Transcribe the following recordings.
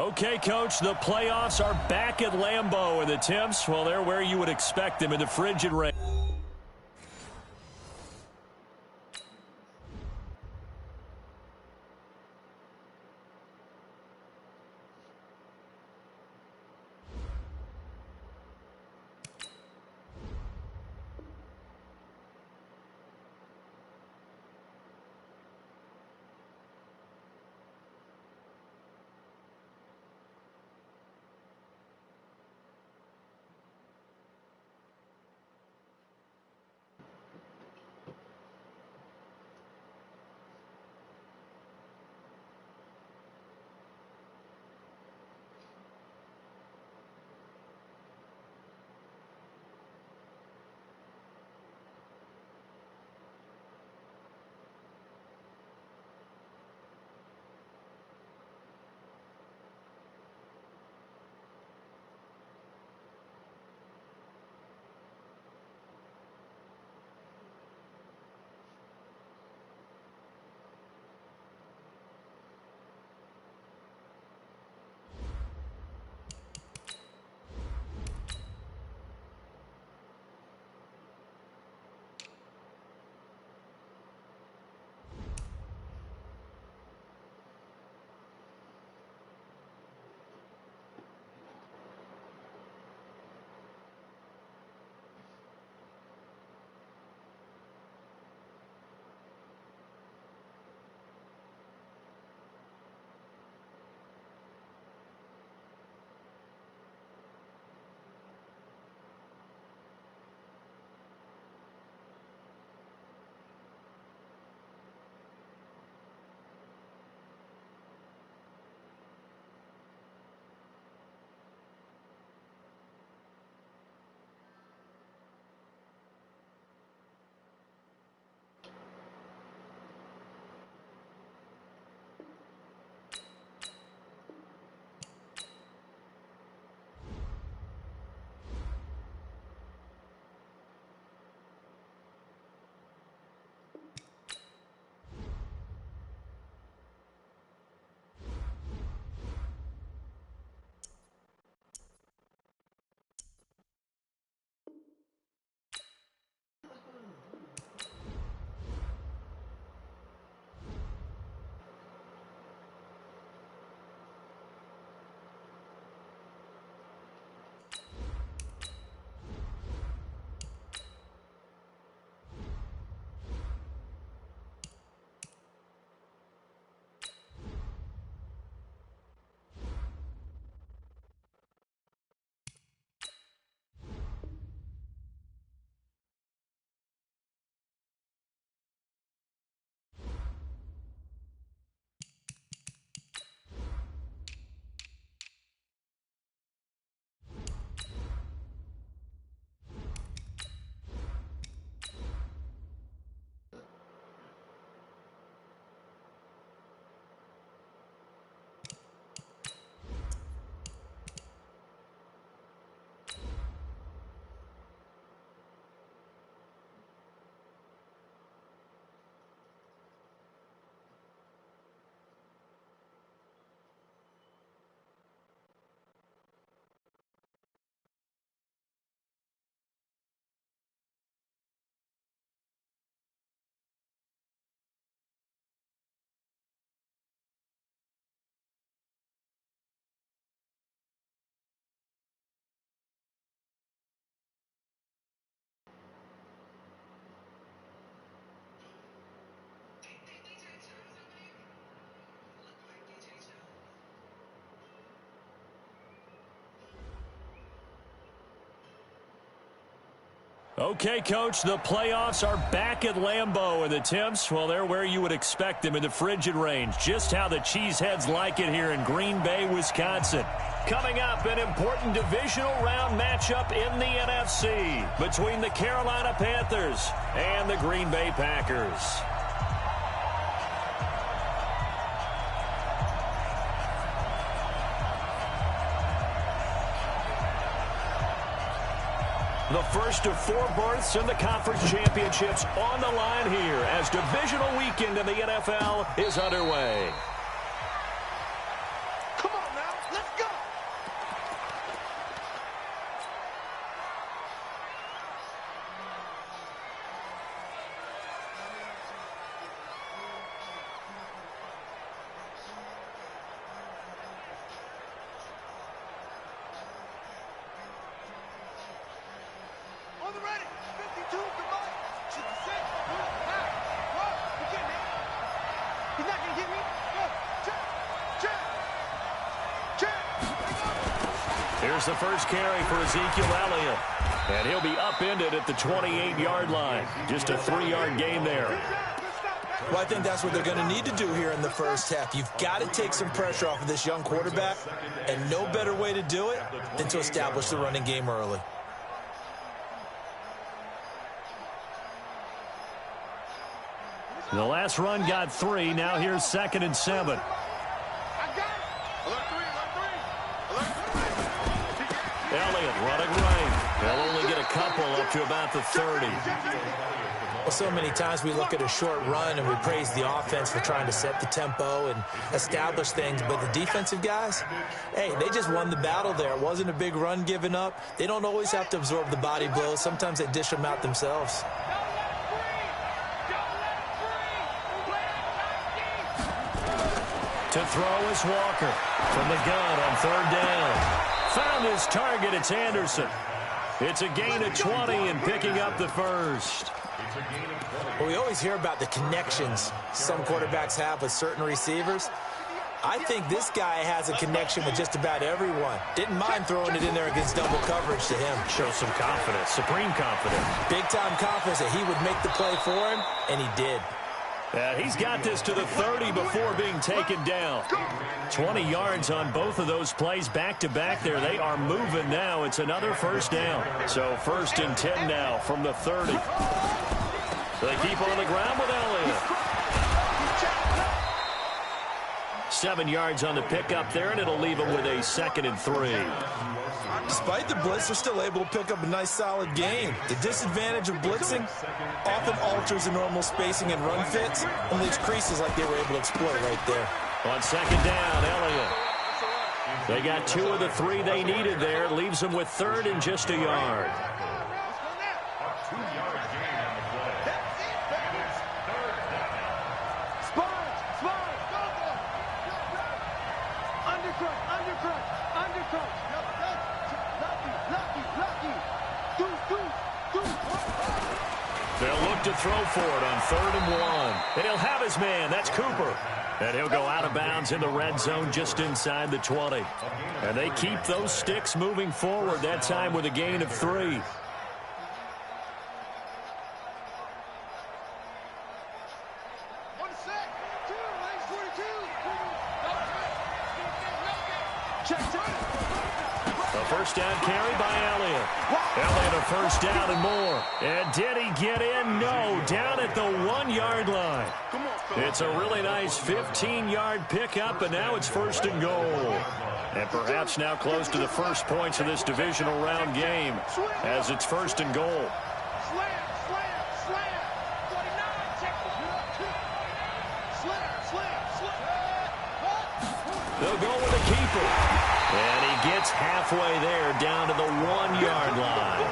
Okay, Coach, the playoffs are back at Lambeau, and the temps, well, they're where you would expect them in the frigid rain. Okay, Coach, the playoffs are back at Lambeau, and the temps, well, they're where you would expect them in the frigid range. Just how the Cheeseheads like it here in Green Bay, Wisconsin. Coming up, an important divisional round matchup in the NFC between the Carolina Panthers and the Green Bay Packers. The first of 4 berths in the conference championships on the line here as divisional weekend in the NFL is underway. Come on now, There's the first carry for Ezekiel Elliott. And he'll be upended at the 28-yard line. Just a 3-yard gain there. Well, I think that's what they're going to need to do here in the first half. You've got to take some pressure off of this young quarterback, and no better way to do it than to establish the running game early. The last run got 3. Now here's 2nd and 7. Elliott running right. They'll only get a couple up to about the 30. Well, so many times we look at a short run and we praise the offense for trying to set the tempo and establish things, but the defensive guys, hey, they just won the battle there. It wasn't a big run given up. They don't always have to absorb the body blows. Sometimes they dish them out themselves. To throw is Walker from the gun on 3rd down. Found his target. It's Anderson. It's a gain of 20 and picking up the first. Well, we always hear about the connections some quarterbacks have with certain receivers. I think this guy has a connection with just about everyone. Didn't mind throwing it in there against double coverage to him. Show some confidence, supreme confidence. Big-time confidence that he would make the play for him, and he did. He's got this to the 30 before being taken down. 20 yards on both of those plays back-to-back there. They are moving now. It's another first down. So 1st and 10 now from the 30. So they keep on the ground with Elliott. 7 yards on the pickup there, and it'll leave him with a 2nd and 3. Despite the blitz, they're still able to pick up a nice, solid gain. The disadvantage of blitzing often alters the normal spacing and run fits and leaves creases like they were able to exploit right there. On 2nd down, Elliott. They got 2 of the 3 they needed there. Leaves them with 3rd and just a yard. They'll look to throw for it on 3rd and 1. And he'll have his man. That's Cooper. And he'll go out of bounds in the red zone just inside the 20. And they keep those sticks moving forward, that time with a gain of 3. First down carry by Elliott. Elliott a first down and more. And did he get in? No. Down at the 1-yard line. It's a really nice 15-yard pickup, and now it's 1st and goal. And perhaps now close to the first points of this divisional round game as it's 1st and goal. They'll go with a keeper. And he gets halfway there down to the 1-yard line.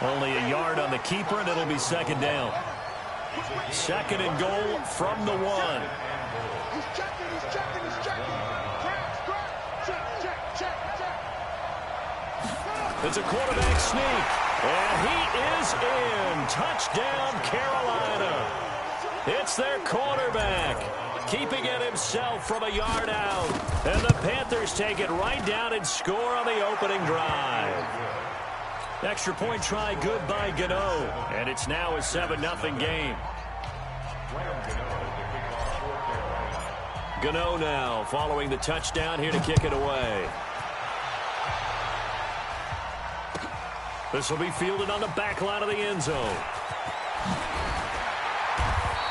Only a yard on the keeper, and it'll be 2nd down. 2nd and goal from the 1. It's a quarterback sneak. And he is in. Touchdown, Carolina. It's their quarterback, keeping it himself from a yard out. And the Panthers take it right down and score on the opening drive. Extra point try good by Gano. And it's now a 7-0 game. Gano now following the touchdown here to kick it away. This will be fielded on the back line of the end zone.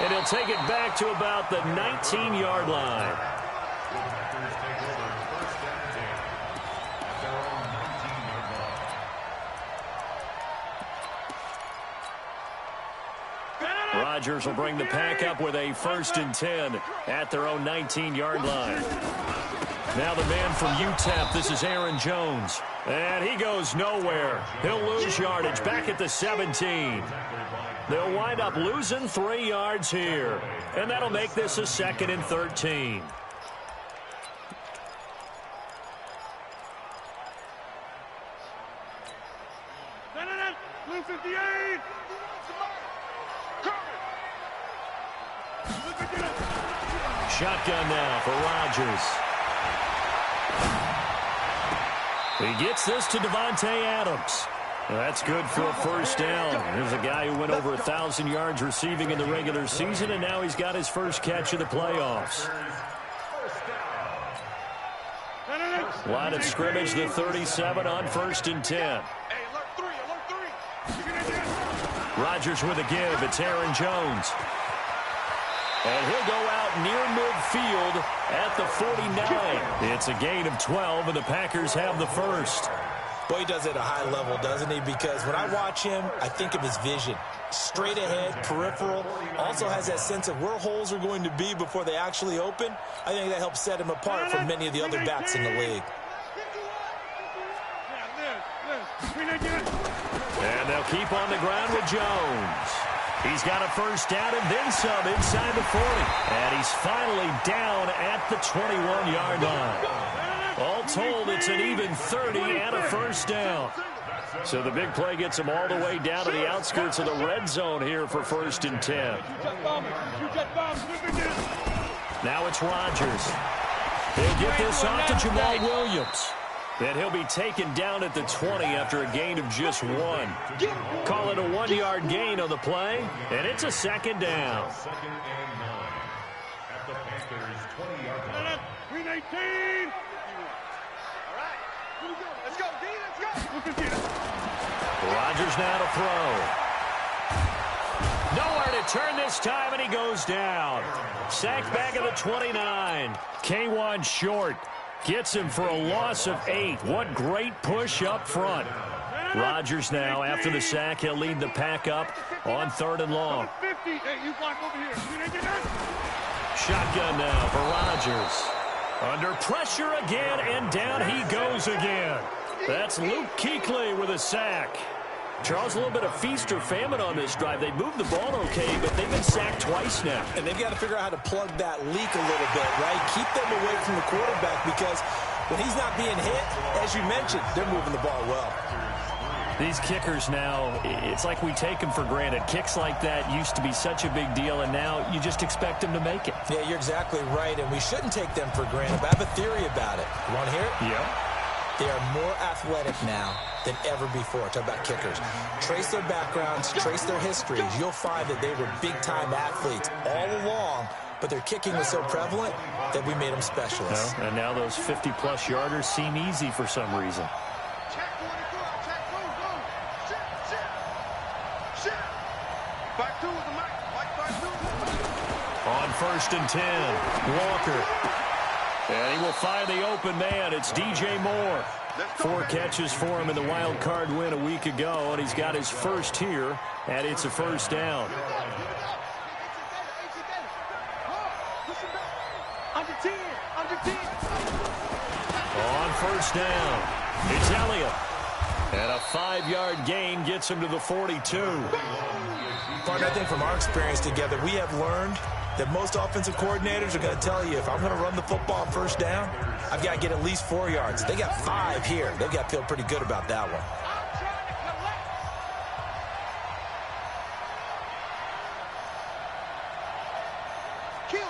And he'll take it back to about the 19-yard line. Rodgers will bring the pack up with a 1st and 10 at their own 19-yard line. Now the man from UTEP, this is Aaron Jones. And he goes nowhere. He'll lose yardage back at the 17. They'll wind up losing 3 yards here. And that'll make this a 2nd and 13. Shotgun now for Rodgers. He gets this to Davante Adams. That's good for a first down. There's a guy who went over 1,000 yards receiving in the regular season, and now he's got his first catch of the playoffs. Line of scrimmage, the 37 on 1st and 10. Rodgers with a give. It's Aaron Jones. And he'll go out near midfield at the 49. It's a gain of 12, and the Packers have the first. Boy, he does it at a high level, doesn't he? Because when I watch him, I think of his vision. Straight ahead, peripheral. Also has that sense of where holes are going to be before they actually open. I think that helps set him apart from many of the other backs in the league. And they'll keep on the ground with Jones. He's got a first down and then some inside the 40. And he's finally down at the 21-yard line. All told, it's an even 30 and a first down. So the big play gets him all the way down to the outskirts of the red zone here for 1st and 10. Now it's Rodgers. He'll get this off to Jamal Williams. And he'll be taken down at the 20 after a gain of just 1. Call it a 1-yard gain on the play, and it's a second down. Rodgers now to throw. Nowhere to turn this time, and he goes down. Sacked back at the 29. K1 short. Gets him for a loss of 8. What great push up front. Rodgers now, after the sack, he'll lead the pack up on 3rd and long. Shotgun now for Rodgers. Under pressure again, and down he goes again. That's Luke Kuechly with a sack. Charles, a little bit of feast or famine on this drive. They moved the ball okay, but they've been sacked twice now. And they've got to figure out how to plug that leak a little bit, right? Keep them away from the quarterback because when he's not being hit, as you mentioned, they're moving the ball well. These kickers now, it's like we take them for granted. Kicks like that used to be such a big deal, and now you just expect them to make it. Yeah, you're exactly right, and we shouldn't take them for granted. But I have a theory about it. You want to hear it? Yeah. They are more athletic now than ever before. Talk about kickers. Trace their backgrounds, trace their histories. You'll find that they were big-time athletes all along, but their kicking was so prevalent that we made them specialists. And now those 50-plus yarders seem easy for some reason. On 1st and 10, Walker. And he will find the open man. It's DJ Moore. 4 catches for him in the wild card win a week ago, and he's got his first here, and it's a first down. On 1st down, it's Elliott. And a 5-yard gain gets him to the 42. Partner, I think from our experience together, we have learned that most offensive coordinators are going to tell you, if I'm going to run the football on 1st down, I've got to get at least 4 yards. They got 5 here. They've got to feel pretty good about that one. Kill.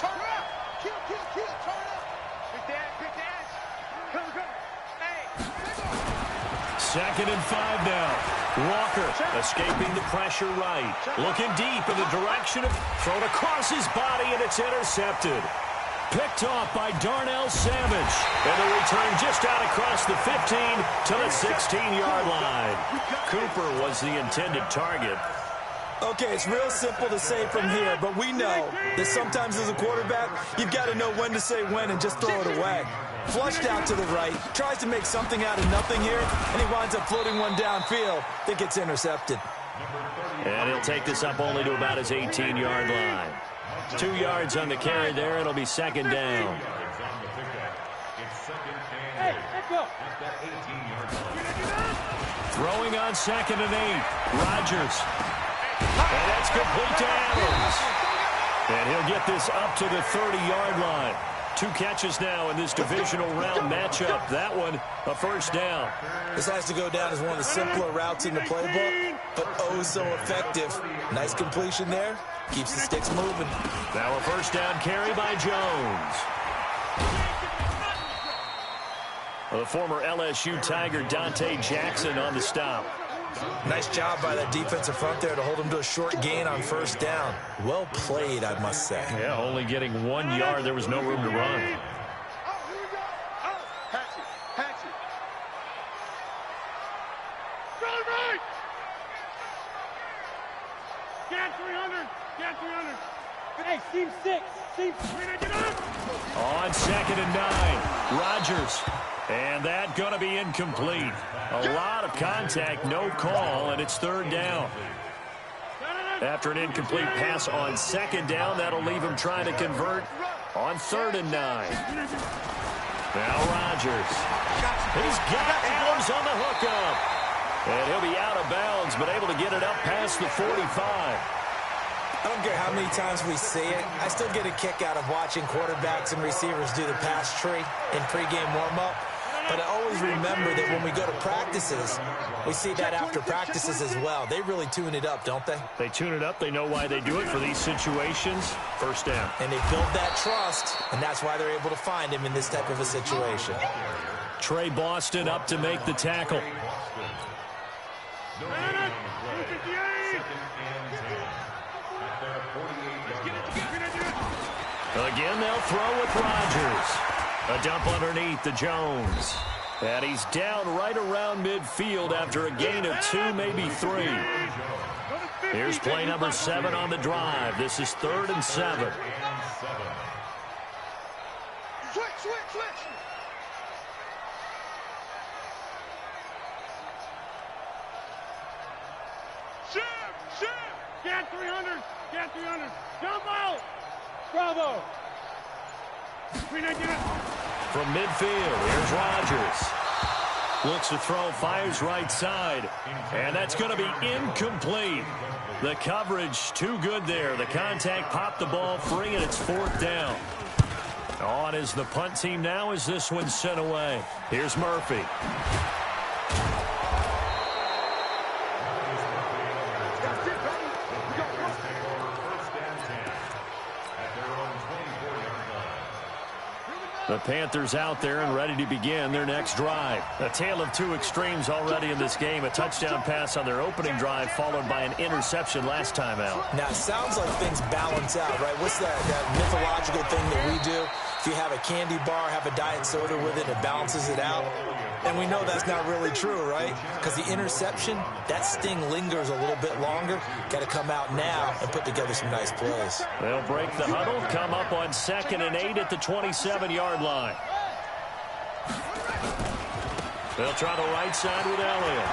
Turn up. Kill. Turn up. Big dash. Come. Hey. 2nd and 5 now. Walker escaping the pressure right. Looking deep in the direction of thrown across his body, and it's intercepted. Picked off by Darnell Savage. And the return just out across the 15 to the 16-yard line. Cooper was the intended target. Okay, it's real simple to say from here, but we know that sometimes as a quarterback, you've got to know when to say when and just throw it away. Flushed out to the right, tries to make something out of nothing here, and he winds up floating one downfield that gets intercepted. And he'll take this up only to about his 18-yard line. 2 yards on the carry there. It'll be 2nd down. Hey, let's go. Throwing on 2nd and 8. Rodgers. And that's complete to Adams. And he'll get this up to the 30-yard line. 2 catches now in this divisional round matchup. That one, a first down. This has to go down as one of the simpler routes in the playbook, but oh so effective. Nice completion there. Keeps the sticks moving. Now a first down carry by Jones. The former LSU Tiger Dante Jackson on the stop. Nice job by that defensive front there to hold him to a short gain on first down. Well played, I must say. Yeah, only getting 1 yard. There was no room to run. Hey, team 6. Team 3. On 2nd and 9, Rodgers. And that going to be incomplete. A lot of contact, no call, and it's 3rd down. After an incomplete pass on 2nd down, that'll leave him trying to convert on 3rd and 9. Now Rodgers. He's got Adams on the hookup. And he'll be out of bounds, but able to get it up past the 45. I don't care how many times we see it. I still get a kick out of watching quarterbacks and receivers do the pass tree in pregame warm-up. But I always remember that when we go to practices, we see that after practices as well. They really tune it up, don't they? They tune it up. They know why they do it for these situations. 1st down. And they build that trust, and that's why they're able to find him in this type of a situation. Trey Boston up to make the tackle. Again, they'll throw with Rodgers. A dump underneath to Jones. And he's down right around midfield after a gain of 2, maybe 3. Here's play number 7 on the drive. This is 3rd and 7. Switch. Shift. Get 300. Jumbo. Bravo. From midfield, here's Rodgers. Looks to throw, fires right side. And that's going to be incomplete. The coverage too good there. The contact popped the ball free, and it's 4th down. On is the punt team now as this one's sent away. Here's Murphy. The Panthers out there and ready to begin their next drive. A tale of 2 extremes already in this game. A touchdown pass on their opening drive followed by an interception last time out. Now, it sounds like things balance out, right? What's that mythological thing that we do? If you have a candy bar, have a diet soda with it, it balances it out. And we know that's not really true, right? Because the interception, that sting lingers a little bit longer. Got to come out now and put together some nice plays. They'll break the huddle, come up on 2nd and 8 at the 27-yard line. They'll try the right side with Elliott.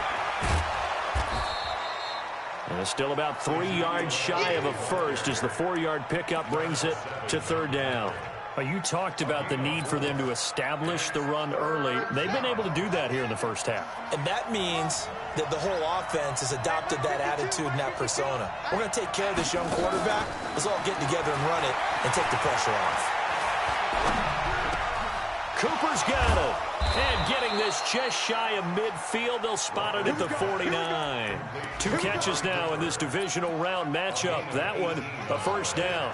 And it's still about 3 yards shy of a first as the 4-yard pickup brings it to 3rd down. You talked about the need for them to establish the run early. They've been able to do that here in the first half. And that means that the whole offense has adopted that attitude and that persona. We're going to take care of this young quarterback. Let's all get together and run it and take the pressure off. Cooper's got it. And getting this just shy of midfield, they'll spot it at the 49. 2 catches now in this divisional round matchup. That one, a 1st down.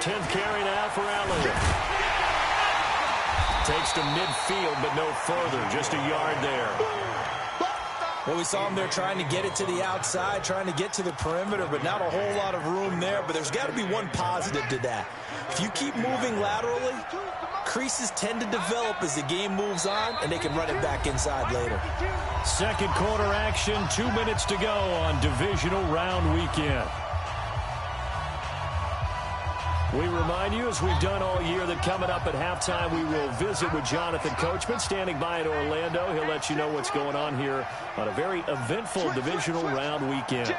10th carry now for Elliott. Takes to midfield, but no further. Just a yard there. Well, we saw him there trying to get it to the outside, trying to get to the perimeter, but not a whole lot of room there. But there's got to be one positive to that. If you keep moving laterally, creases tend to develop as the game moves on, and they can run it back inside later. 2nd quarter action, 2 minutes to go on divisional round weekend. We remind you, as we've done all year, that coming up at halftime, we will visit with Jonathan Coachman, standing by in Orlando. He'll let you know what's going on here on a very eventful divisional round weekend.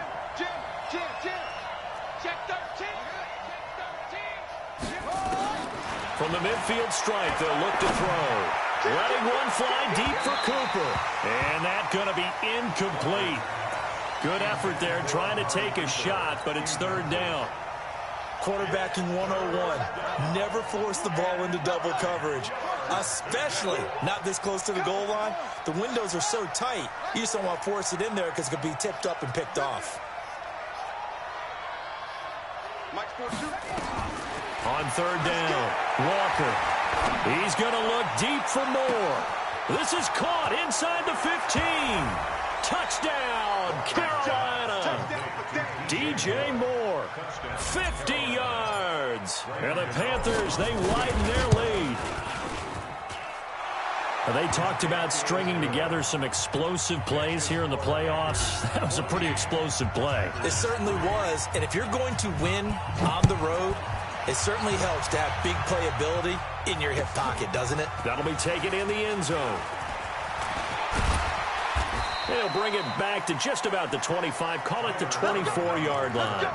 From the midfield strike, they'll look to throw. Letting one fly deep for Cooper. And that's going to be incomplete. Good effort there, trying to take a shot, but it's 3rd down. Quarterbacking 101. Never force the ball into double coverage, especially not this close to the goal line. The windows are so tight, you just don't want to force it in there because it could be tipped up and picked off. On third down, Walker. He's going to look deep for more. This is caught inside the 15. Touchdown, Carolina. DJ Moore, 50 yards. And the Panthers, they widen their lead. They talked about stringing together some explosive plays here in the playoffs. That was a pretty explosive play. It certainly was. And if you're going to win on the road, it certainly helps to have big playability in your hip pocket, doesn't it? That'll be taken in the end zone. They'll bring it back to just about the 25. Call it the 24-yard line.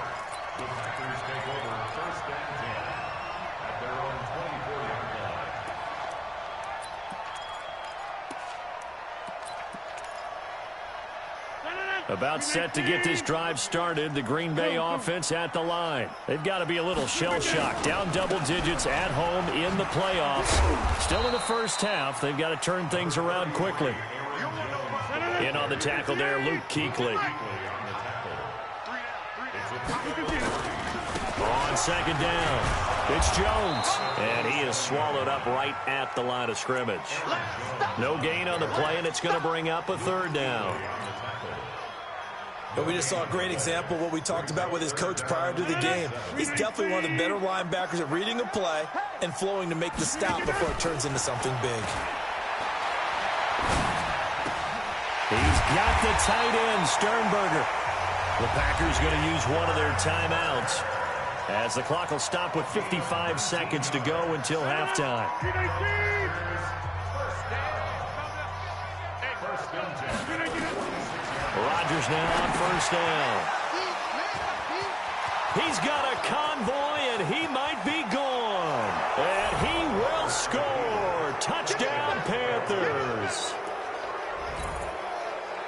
About set to get this drive started. The Green Bay offense at the line. They've got to be a little shell-shocked. Down double digits at home in the playoffs. Still in the first half. They've got to turn things around quickly. In on the tackle there, Luke Kuechly. On second down, it's Jones. And he is swallowed up right at the line of scrimmage. No gain on the play, and it's going to bring up a third down. But we just saw a great example of what we talked about with his coach prior to the game. He's definitely one of the better linebackers at reading a play and flowing to make the stop before it turns into something big. He's got the tight end, Sternberger. The Packers going to use one of their timeouts as the clock will stop with 55 seconds to go until halftime. Rodgers now on first down. He's got a convoy, and he might be gone. And he will score. Touchdown, Panthers.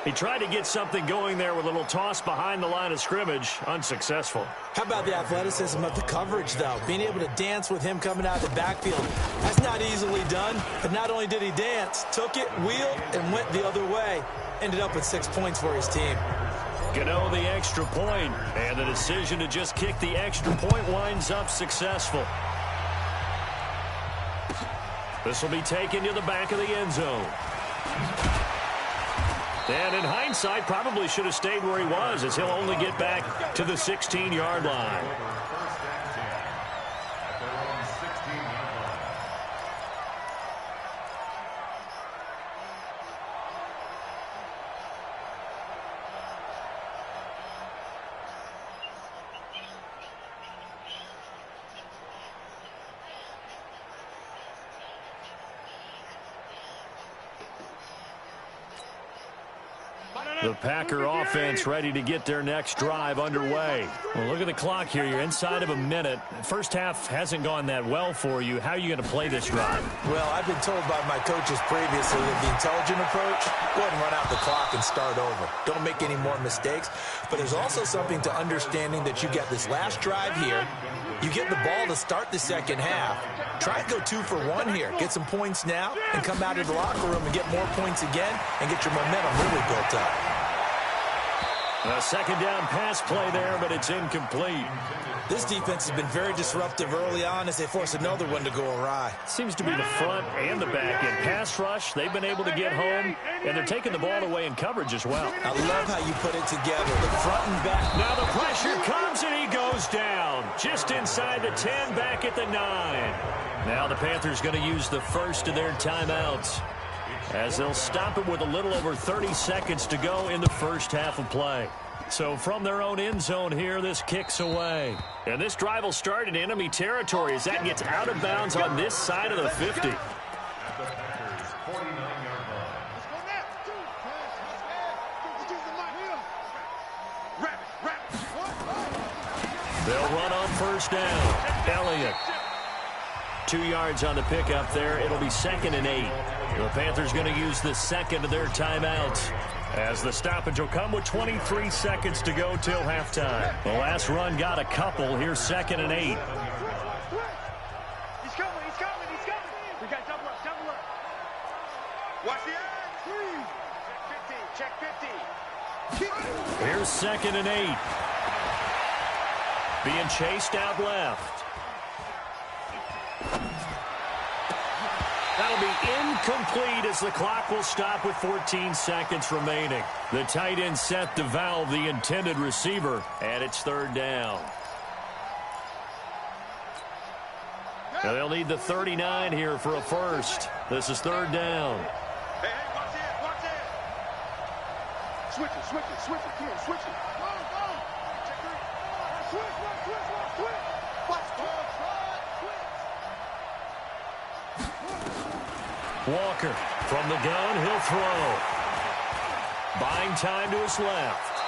He tried to get something going there with a little toss behind the line of scrimmage. Unsuccessful. How about the athleticism of the coverage, though? Being able to dance with him coming out of the backfield. That's not easily done. But not only did he dance, took it, wheeled, and went the other way. Ended up with 6 points for his team. Gano the extra point, and the decision to just kick the extra point winds up successful. This will be taken to the back of the end zone. And in hindsight, probably should have stayed where he was, as he'll only get back to the 16-yard line. The Packer offense ready to get their next drive underway. Well, look at the clock here. You're inside of a minute. First half hasn't gone that well for you. How are you going to play this drive? Well, I've been told by my coaches previously that the intelligent approach, go ahead and run out the clock and start over. Don't make any more mistakes. But there's also something to understanding that you get this last drive here. You get the ball to start the second half. Try and go 2 for 1 here. Get some points now and come out of the locker room and get more points again and get your momentum really built up. A second down pass play there, but it's incomplete. This defense has been very disruptive early on as they force another one to go awry. Seems to be the front and the back end. Pass rush, they've been able to get home, and they're taking the ball away in coverage as well. I love how you put it together, the front and back. Now the pressure comes, and he goes down. Just inside the 10, back at the 9. Now the Panthers going to use the first of their timeouts, as they'll stop it with a little over 30 seconds to go in the first half of play. So from their own end zone here, this kicks away. And this drive will start in enemy territory as that gets out of bounds on this side of the 50. They'll run on first down. Elliott. 2 yards on the pickup there. It'll be 2nd and 8. The Panthers going to use the second of their timeouts, as the stoppage will come with 23 seconds to go till halftime. The last run got a couple. Here's 2nd and 8. He's coming, he's coming, he's coming. We got double up, double up. Watch the end. Check 50, check 50. Here's 2nd and 8. Being chased out left. That'll be incomplete as the clock will stop with 14 seconds remaining. The tight end set to valve the intended receiver, and it's third down. Now they'll need the 39 here for a first. This is third down. Hey, watch it. Switch it. Come on, switch it. Go. Check three. Switch. Watch. Walker from the gun, he'll throw. Buying time to his left.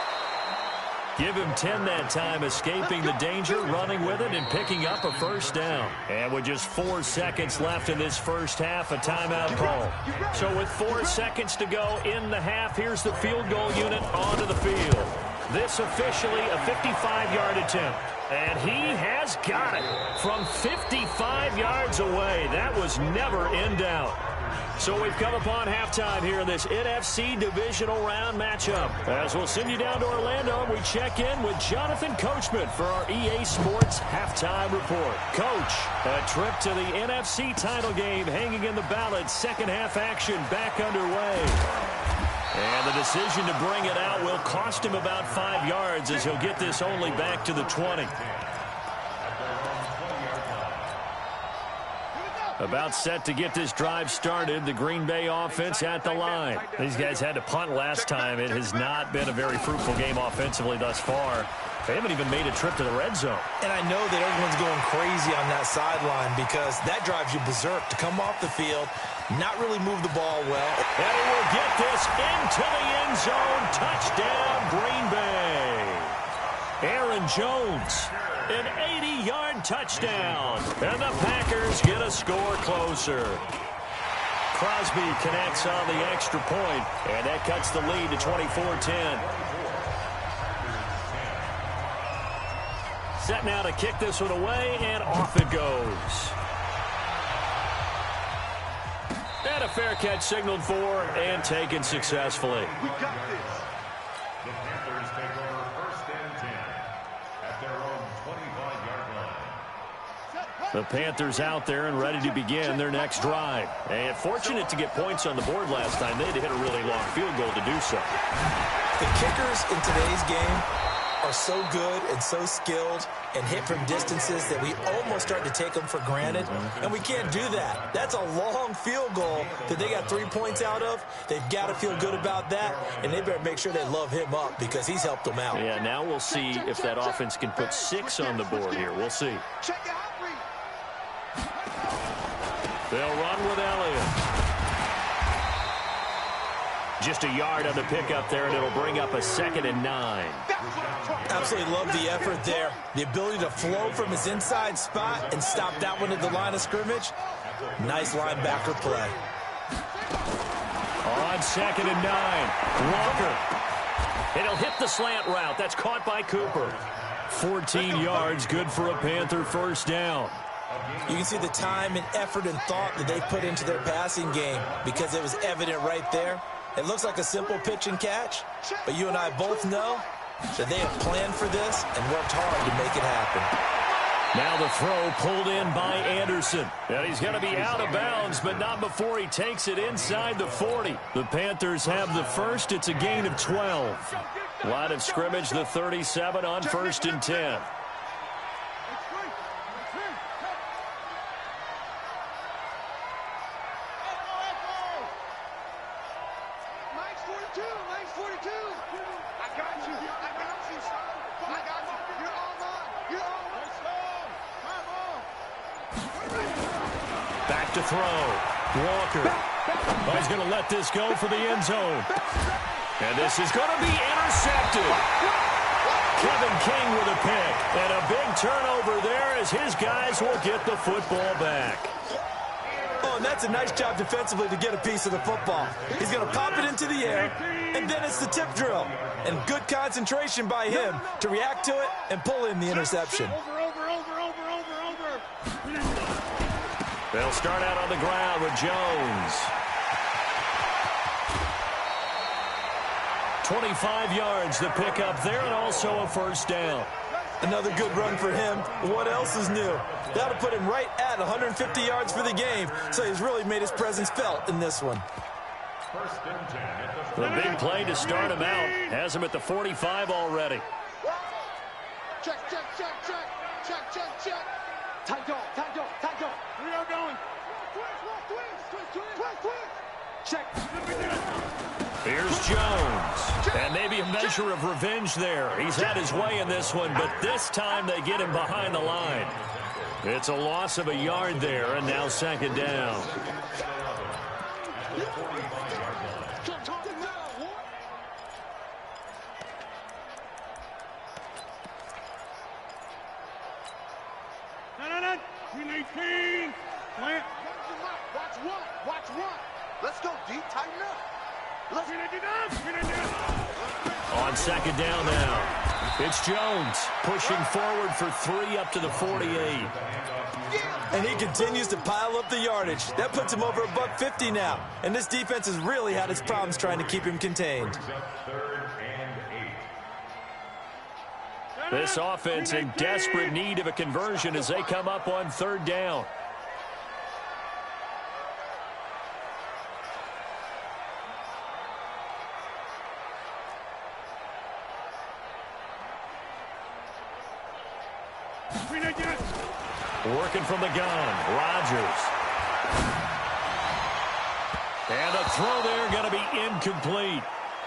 Give him 10 that time, escaping the danger, running with it, and picking up a first down. And with just 4 seconds left in this first half, a timeout call. So with 4 seconds to go in the half, here's the field goal unit onto the field. This officially a 55-yard attempt. And he has got it from 55 yards away. That was never in doubt. So we've come upon halftime here in this NFC Divisional Round matchup. As we'll send you down to Orlando, we check in with Jonathan Coachman for our EA Sports Halftime Report. Coach, a trip to the NFC title game hanging in the balance. Second half action back underway. And the decision to bring it out will cost him about 5 yards as he'll get this only back to the 20. About set to get this drive started. The Green Bay offense at the line. These guys had to punt last time. It has not been a very fruitful game offensively thus far. They haven't even made a trip to the red zone. And I know that everyone's going crazy on that sideline because that drives you berserk to come off the field, not really move the ball well. And he will get this into the end zone. Touchdown, Green Bay. Aaron Jones. An 80-yard touchdown. And the Packers get a score closer. Crosby connects on the extra point, and that cuts the lead to 24-10. Set now to kick this one away, and off it goes. And a fair catch signaled for and taken successfully. We got this. The Panthers take over first and 10 at their own 25-yard line. The Panthers out there and ready to begin their next drive. And fortunate to get points on the board last time. They had to hit a really long field goal to do so. The kickers in today's game are so good and so skilled and hit from distances that we almost start to take them for granted, and we can't do that. That's a long field goal that they got 3 points out of. They've got to feel good about that, and they better make sure they love him up because he's helped them out. Yeah, now we'll see if that offense can put 6 on the board here. We'll see. They'll run with Elliott. Just a yard on the pickup there, and it'll bring up a 2nd and 9. Absolutely love the effort there. The ability to flow from his inside spot and stop that one at the line of scrimmage. Nice linebacker play. On 2nd and 9, Walker. And he'll hit the slant route. That's caught by Cooper. 14 yards, good for a Panther first down. You can see the time and effort and thought that they put into their passing game because it was evident right there. It looks like a simple pitch and catch, but you and I both know that they have planned for this and worked hard to make it happen. Now the throw pulled in by Anderson. And he's going to be out of bounds, but not before he takes it inside the 40. The Panthers have the first. It's a gain of 12. Line of scrimmage, the 37 on 1st and 10. Back to throw. Walker. Oh, he's going to let this go for the end zone. And this is going to be intercepted. Kevin King with a pick. And a big turnover there as his guys will get the football back. Oh, and that's a nice job defensively to get a piece of the football. He's going to pop it into the air, and then it's the tip drill. And good concentration by him to react to it and pull in the interception. They'll start out on the ground with Jones. 25 yards the pickup there, and also a first down. Another good run for him. What else is new? That'll put him right at 150 yards for the game, so he's really made his presence felt in this one. The big play to start him out has him at the 45 already. Check, check, check, check, check, check, check. Tight dog, tight dog, tight dog. We are going. Twist. Check. Here's Jones. And maybe a measure of revenge there. He's had his way in this one, but this time they get him behind the line. It's a loss of a yard there, and now second down. No. 319. Watch one. Let's go deep, tighten up. On second down now, it's Jones pushing forward for 3 up to the 48. And he continues to pile up the yardage. That puts him over $150 now. And this defense has really had its problems trying to keep him contained. This offense in desperate need of a conversion as they come up on third down. Working from the gun, Rodgers. And the throw there going to be incomplete.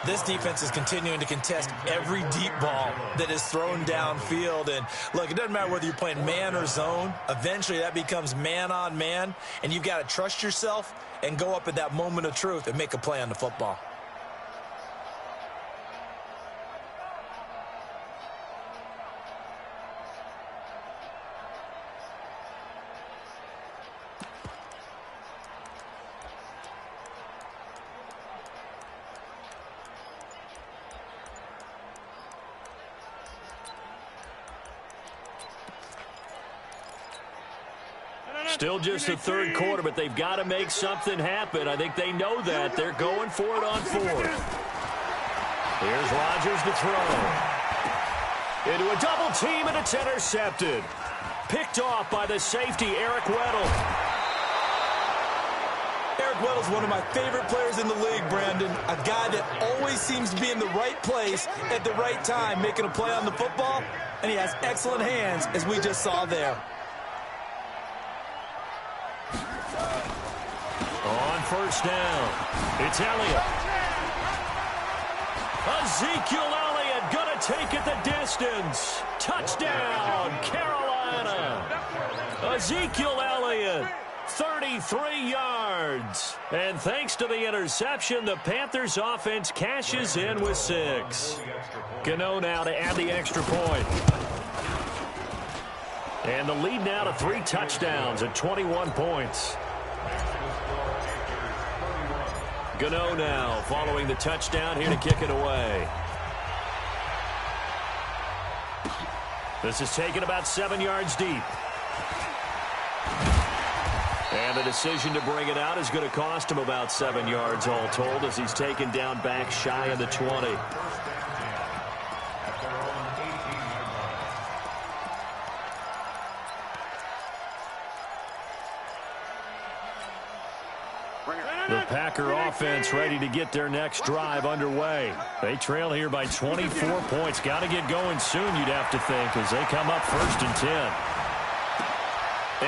This defense is continuing to contest every deep ball that is thrown downfield. And look, it doesn't matter whether you're playing man or zone. Eventually that becomes man on man. And you've got to trust yourself and go up at that moment of truth and make a play on the football. Still just the third quarter, but they've got to make something happen. I think they know that. They're going for it on fourth. Here's Rodgers to throw. Into a double team, and it's intercepted. Picked off by the safety, Eric Weddle. Eric Weddle's one of my favorite players in the league, Brandon. A guy that always seems to be in the right place at the right time, making a play on the football, and he has excellent hands, as we just saw there. On first down, it's Elliott. Ezekiel Elliott going to take it the distance. Touchdown, Carolina. Ezekiel Elliott, 33 yards. And thanks to the interception, the Panthers offense cashes in with 6. Gano now to add the extra point. And the lead now to 3 touchdowns at 21 points. Gano now following the touchdown here to kick it away. This is taken about 7 yards deep. And the decision to bring it out is going to cost him about 7 yards all told as he's taken down back shy of the 20. The Packer offense ready to get their next drive underway. They trail here by 24 points. Got to get going soon, you'd have to think, as they come up 1st and 10.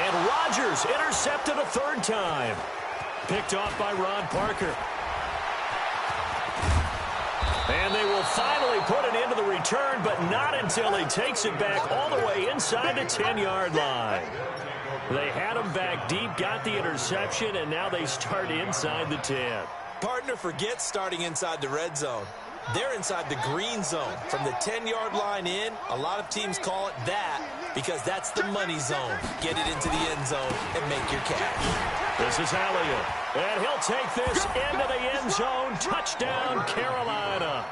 And Rodgers intercepted a 3rd time. Picked off by Ron Parker. And they will finally put it into the return, but not until he takes it back all the way inside the 10-yard line. They had him back deep, got the interception, and now they start inside the 10. Partner forgets starting inside the red zone. They're inside the green zone. From the 10-yard line in, a lot of teams call it that because that's the money zone. Get it into the end zone and make your cash. This is Elliott, and he'll take this into the end zone. Touchdown, Carolina.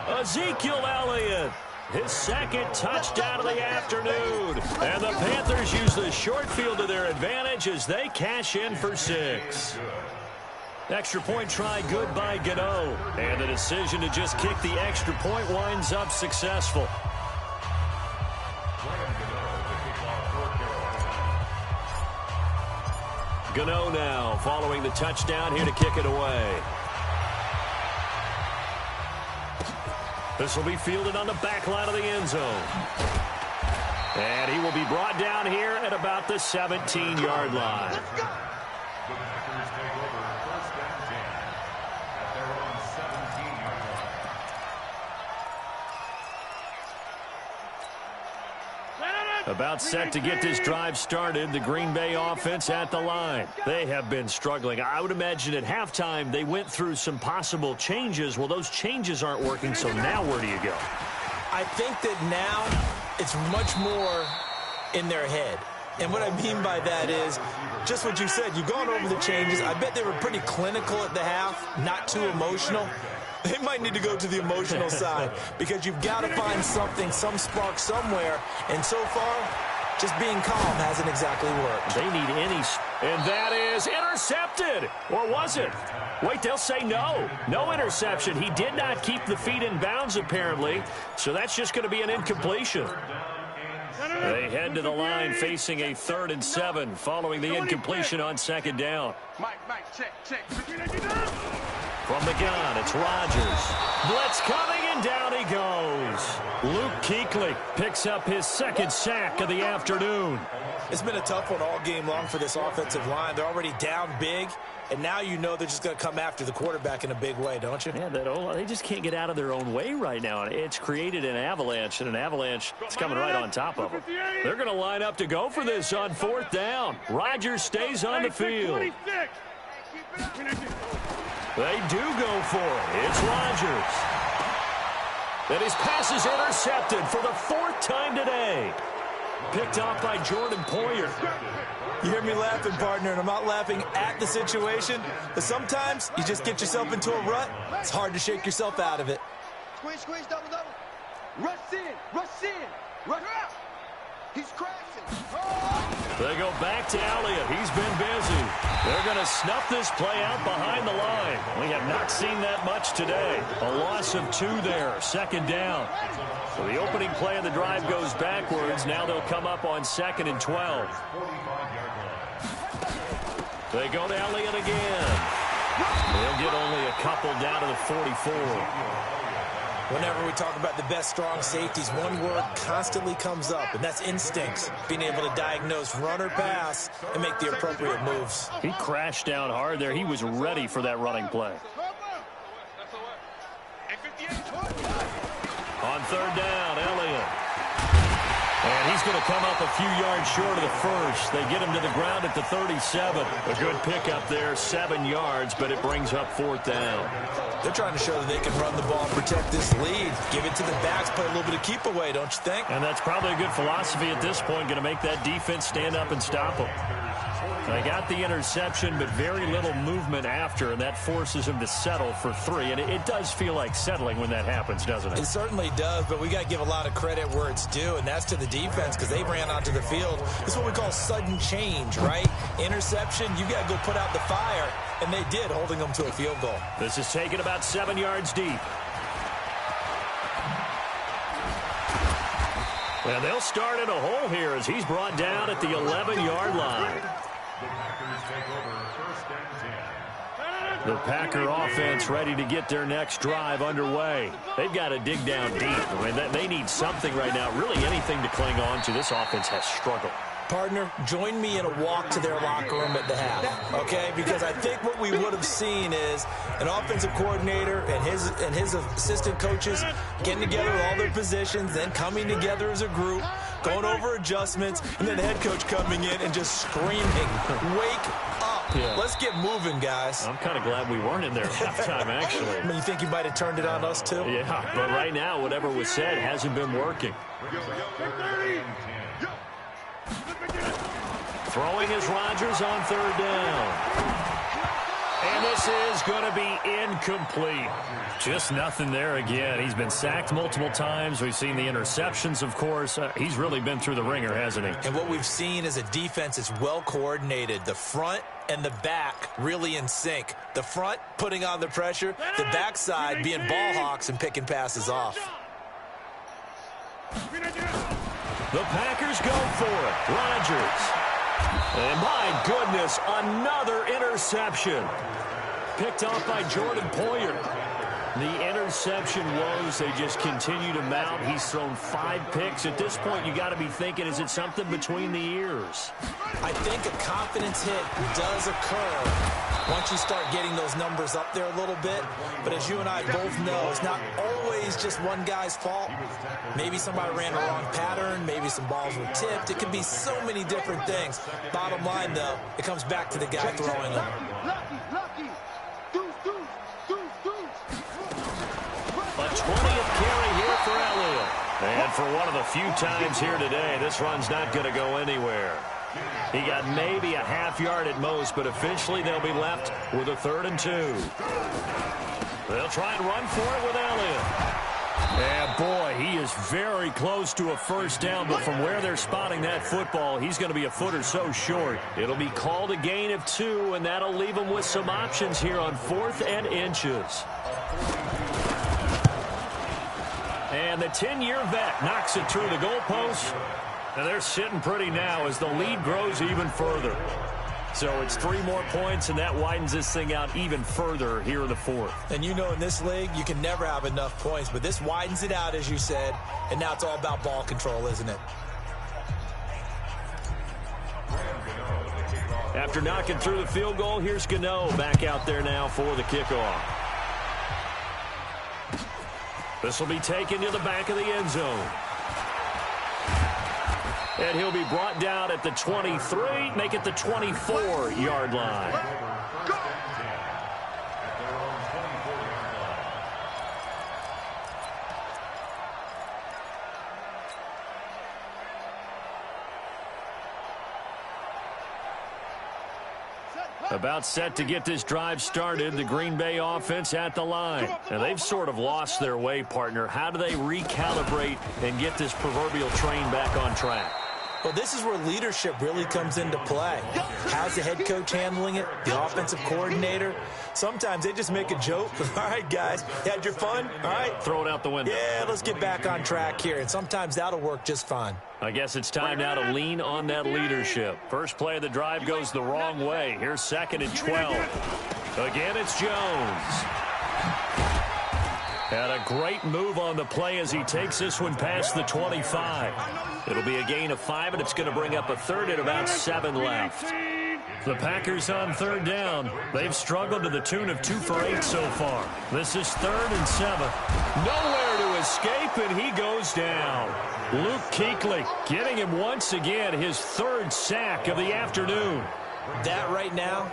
Ezekiel Elliott. His 2nd touchdown of the afternoon. And the Panthers use the short field to their advantage as they cash in for 6. Extra point try good by Gano. And the decision to just kick the extra point winds up successful. Gano now following the touchdown here to kick it away. This will be fielded on the back line of the end zone. And he will be brought down here at about the 17-yard line. The Packers take over first and 10 at their own 17-yard line. About set to get this drive started, the Green Bay offense at the line. They have been struggling. I would imagine at halftime they went through some possible changes. Well, those changes aren't working, so now where do you go? I think that now it's much more in their head. And what I mean by that is just what you said. You've gone over the changes. I bet they were pretty clinical at the half, not too emotional. They might need to go to the emotional side because you've got to find something, some spark somewhere. And so far, just being calm hasn't exactly worked. They need any. And that is intercepted. Or was it? Wait, they'll say no. No interception. He did not keep the feet in bounds, apparently. So that's just going to be an incompletion. They head to the line facing a 3rd and 7 following the incompletion on 2nd down. Mike, check. From the gun, it's Rodgers. Blitz coming, and down he goes. Luke Kuechly picks up his 2nd sack of the afternoon. It's been a tough one all game long for this offensive line. They're already down big, and now you know they're just going to come after the quarterback in a big way, don't you? Yeah, they just can't get out of their own way right now. It's created an avalanche, and an avalanche is coming right on top of them. They're going to line up to go for this on 4th down. Rodgers stays on the field. They do go for it. It's Rodgers. And his pass is intercepted for the 4th time today. Picked off by Jordan Poyer. You hear me laughing, partner, and I'm not laughing at the situation, but sometimes you just get yourself into a rut. It's hard to shake yourself out of it. Squeeze, double. Rush in. He's crashing. They go back to Elliott. He's been busy. They're going to snuff this play out behind the line. We have not seen that much today. A loss of 2 there, 2nd down. So the opening play of the drive goes backwards. Now they'll come up on 2nd and 12. They go to Elliott again. They'll get only a couple down to the 44. Whenever we talk about the best strong safeties, one word constantly comes up, and that's instincts. Being able to diagnose run or pass and make the appropriate moves. He crashed down hard there. He was ready for that running play. On 3rd down, Elliott. And he's going to come up a few yards short of the first. They get him to the ground at the 37. A good pickup there, 7 yards, but it brings up 4th down. They're trying to show that they can run the ball and protect this lead. Give it to the backs, play a little bit of keep away, don't you think? And that's probably a good philosophy at this point, going to make that defense stand up and stop them. They got the interception, but very little movement after, and that forces him to settle for 3. And it does feel like settling when that happens, doesn't it? It certainly does, but we got to give a lot of credit where it's due, and that's to the defense because they ran onto the field. This is what we call sudden change, right? Interception, you got to go put out the fire, and they did, holding them to a field goal. This is taken about 7 yards deep. And they'll start in a hole here as he's brought down at the 11-yard line. The Packers take over first and 10. The Packer offense ready to get their next drive underway. They've got to dig down deep. I mean, they need something right now, really anything to cling on to. This offense has struggled. Partner, join me in a walk to their locker room at the half, okay? Because I think what we would have seen is an offensive coordinator and his assistant coaches getting together with all their positions, then coming together as a group, going over adjustments, and then the head coach coming in and just screaming, "Wake up. Yeah. Let's get moving, guys." I'm kind of glad we weren't in there at halftime, actually. I mean, you think he might have turned it on us, too? Yeah, but right now, whatever was said hasn't been working. Throwing is Rodgers on 3rd down. And this is going to be incomplete. Just nothing there again. He's been sacked multiple times. We've seen the interceptions, of course. He's really been through the ringer, hasn't he? And what we've seen is a defense that's well coordinated. The front and the back really in sync. The front putting on the pressure. The backside being ball hawks and picking passes off. The Packers go for it. Rodgers. And my goodness, another interception. Picked off by Jordan Poyer. The interception woes, they just continue to mount. He's thrown 5 picks. At this point, you got to be thinking, is it something between the ears? I think a confidence hit does occur once you start getting those numbers up there a little bit. But as you and I both know, it's not always just one guy's fault. Maybe somebody ran a wrong pattern. Maybe some balls were tipped. It can be so many different things. Bottom line, though, it comes back to the guy throwing them. A 20th carry here for Elliott. And for one of the few times here today, this run's not going to go anywhere. He got maybe a half yard at most, but officially they'll be left with a 3rd and 2. They'll try and run for it with Elliott. And boy, he is very close to a first down, but from where they're spotting that football, he's going to be a foot or so short. It'll be called a gain of 2, and that'll leave him with some options here on 4th and inches. And the 10-year vet knocks it through the goalpost. And they're sitting pretty now as the lead grows even further. So it's 3 more points, and that widens this thing out even further here in the 4th. And you know in this league, you can never have enough points. But this widens it out, as you said. And now it's all about ball control, isn't it? After knocking through the field goal, here's Gano back out there now for the kickoff. This will be taken to the back of the end zone. And he'll be brought down at the 23, make it the 24-yard line. About set to get this drive started, the Green Bay offense at the line. And they've sort of lost their way, partner. How do they recalibrate and get this proverbial train back on track? Well, this is where leadership really comes into play. How's the head coach handling it? The offensive coordinator? Sometimes they just make a joke. All right, guys, you had your fun? All right. Throw it out the window. Yeah, let's get back on track here. And sometimes that'll work just fine. I guess it's time now to lean on that leadership. First play of the drive goes the wrong way. Here's 2nd and 12. Again, it's Jones. And a great move on the play as he takes this one past the 25. It'll be a gain of 5, and it's going to bring up a 3rd and about 7 left. The Packers on 3rd down. They've struggled to the tune of 2 for 8 so far. This is 3rd and 7. Nowhere to escape, and he goes down. Luke Kuechly getting him once again his 3rd sack of the afternoon. That right now,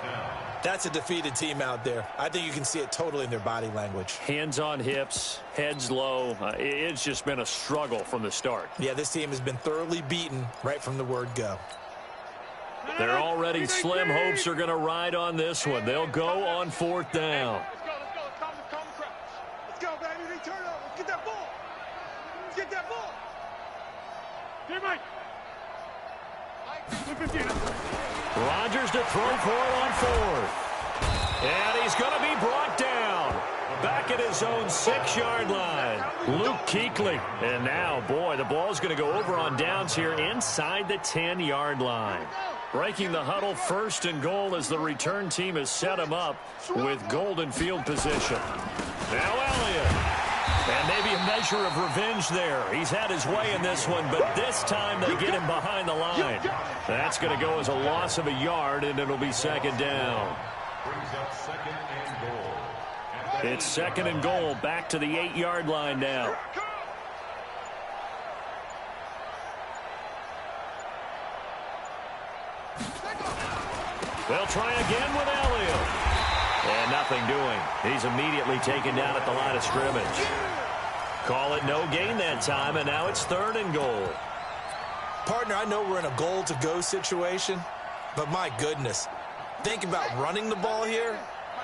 that's a defeated team out there. I think you can see it totally in their body language. Hands on hips, heads low. It's just been a struggle from the start. Yeah, this team has been thoroughly beaten right from the word go. They're already slim hopes are going to ride on this one. They'll go on 4th down. Let's go. Calm the crowd. Let's go, baby. Return up. Let's get that ball. Let's get that ball. Here, Mike. 15. Rodgers to throw for it on 4th. And he's going to be brought down. Back at his own 6-yard line. Luke Kuechly. And now, boy, the ball's going to go over on downs here inside the 10-yard line. Breaking the huddle, 1st and goal as the return team has set him up with golden field position. Now Elliott. And maybe a measure of revenge there. He's had his way in this one, but this time they get him behind the line. That's going to go as a loss of a yard, and it'll be 2nd down. It's 2nd and goal, back to the 8-yard line now. They'll try again with Elliott. And nothing doing. He's immediately taken down at the line of scrimmage. Call it no gain that time, and now it's 3rd and goal. Partner, I know we're in a goal-to-go situation, but my goodness, think about running the ball here.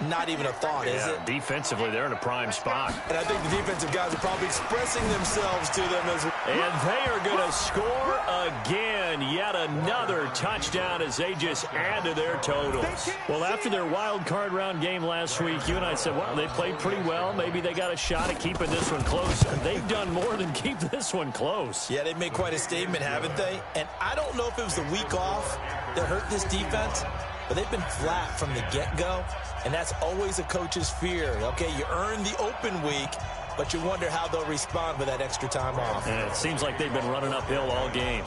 Not even a thought, is it? Defensively, they're in a prime spot. And I think the defensive guys are probably expressing themselves to them as well. And they are going to score again. Yet another touchdown as they just add to their totals. Well, after their wild card round game last week, you and I said, well, they played pretty well. Maybe they got a shot at keeping this one close. They've done more than keep this one close. Yeah, they've made quite a statement, haven't they? And I don't know if it was the week off that hurt this defense, but they've been flat from the get-go, and that's always a coach's fear. Okay, you earn the open week, but you wonder how they'll respond with that extra time off. And it seems like they've been running uphill all game.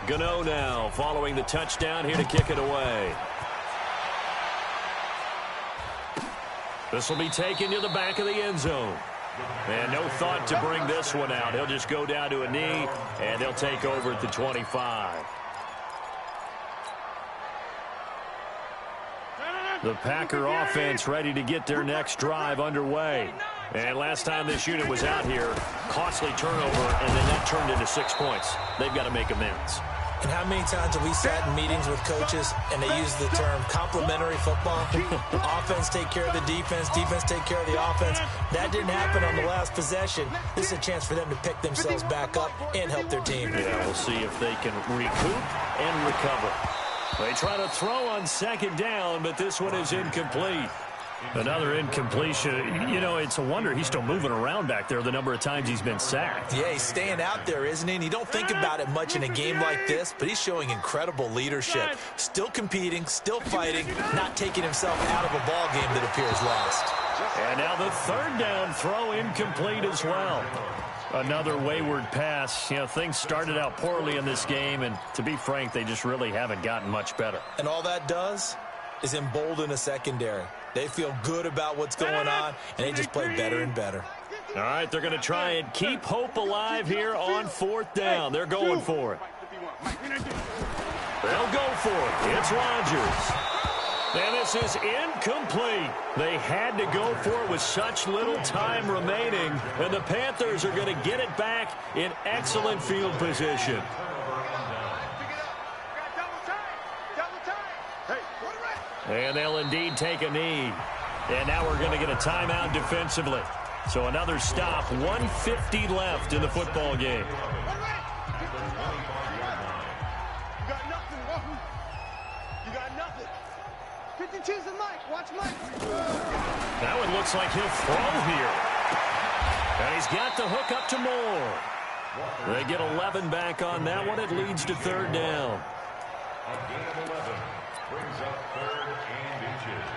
Gano now following the touchdown here to kick it away. This will be taken to the back of the end zone. And no thought to bring this one out. He'll just go down to a knee, and they'll take over at the 25. The Packer offense ready to get their next drive underway. And last time this unit was out here, costly turnover, and then that turned into 6 points. They've got to make amends. And how many times have we sat in meetings with coaches and they use the term complementary football? Offense take care of the defense, defense take care of the offense. That didn't happen on the last possession. This is a chance for them to pick themselves back up and help their team. Yeah, we'll see if they can recoup and recover. They try to throw on second down, but this one is incomplete. Another incompletion. You know, it's a wonder he's still moving around back there the number of times he's been sacked. Yeah, he's staying out there, isn't he? And you don't think about it much in a game like this, but he's showing incredible leadership. Still competing, still fighting, not taking himself out of a ball game that appears lost. And now the third down throw incomplete as well. Another wayward pass. You know, things started out poorly in this game, and to be frank, they just really haven't gotten much better. And all that does is embolden a secondary. They feel good about what's going on, and they just play better and better. All right, they're going to try and keep hope alive here on fourth down. They're going for it. They'll go for it. It's Rodgers. And this is incomplete. They had to go for it with such little time remaining, and the Panthers are going to get it back in excellent field position. And they'll indeed take a knee. And now we're going to get a timeout defensively. So another stop, 1:50 left in the football game. You got nothing, Walton. You got nothing. 52's the mic. Watch Mike. Now it looks like he'll throw here. And he's got the hook up to Moore. They get 11 back on that one. It leads to third down. A gain of 11 brings up third and inches.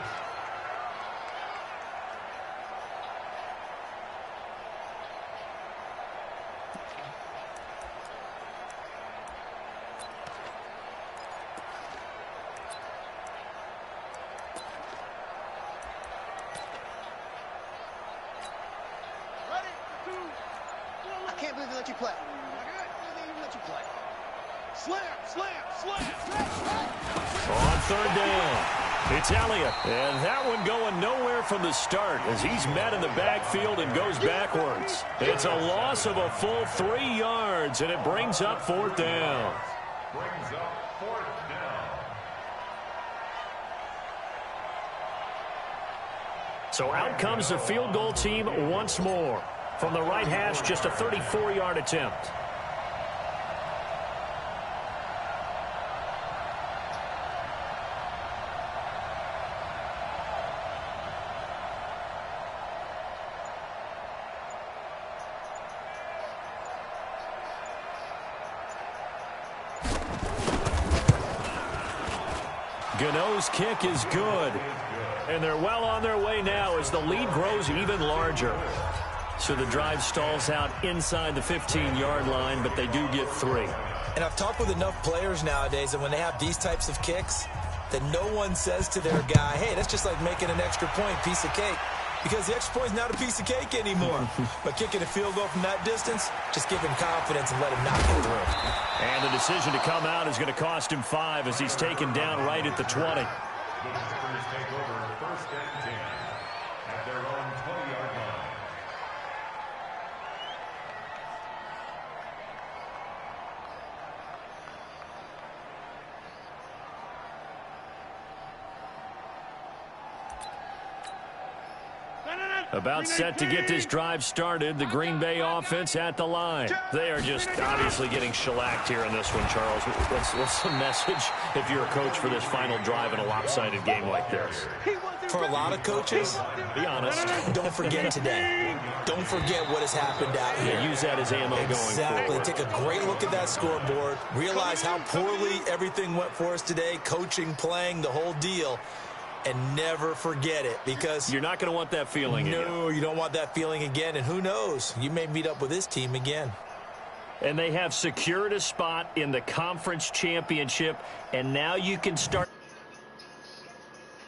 I can't believe they let you play. They even let you play. Slam, slam, slam. On third down, it's Elliott. And that one going nowhere from the start as he's met in the backfield and goes backwards. It's a loss of a full 3 yards, and it brings up fourth down. Brings up fourth down. So out comes the field goal team once more. From the right hash, just a 34-yard attempt. Gano's kick is good. And they're well on their way now as the lead grows even larger. So the drive stalls out inside the 15-yard line, but they do get 3. And I've talked with enough players nowadays that when they have these types of kicks, that no one says to their guy, hey, that's just like making an extra point, piece of cake. Because the extra point is not a piece of cake anymore. But kicking a field goal from that distance, just give him confidence and let him knock it through. And the decision to come out is going to cost him 5 as he's taken down right at the 20. The Packers take over first and 10 at their own 20-yard line. About set to get this drive started. The Green Bay offense at the line. They are just obviously getting shellacked here in this one, Charles. What's the message if you're a coach for this final drive in a lopsided game like this? For a lot of coaches, be honest, don't forget today. Don't forget what has happened out here. Yeah, use that as ammo going forward. Exactly. Take a great look at that scoreboard. Realize how poorly everything went for us today. Coaching, playing, the whole deal. And never forget it, because you're not going to want that feeling again. No, you don't want that feeling again. And who knows? You may meet up with this team again. And they have secured a spot in the conference championship, and now you can start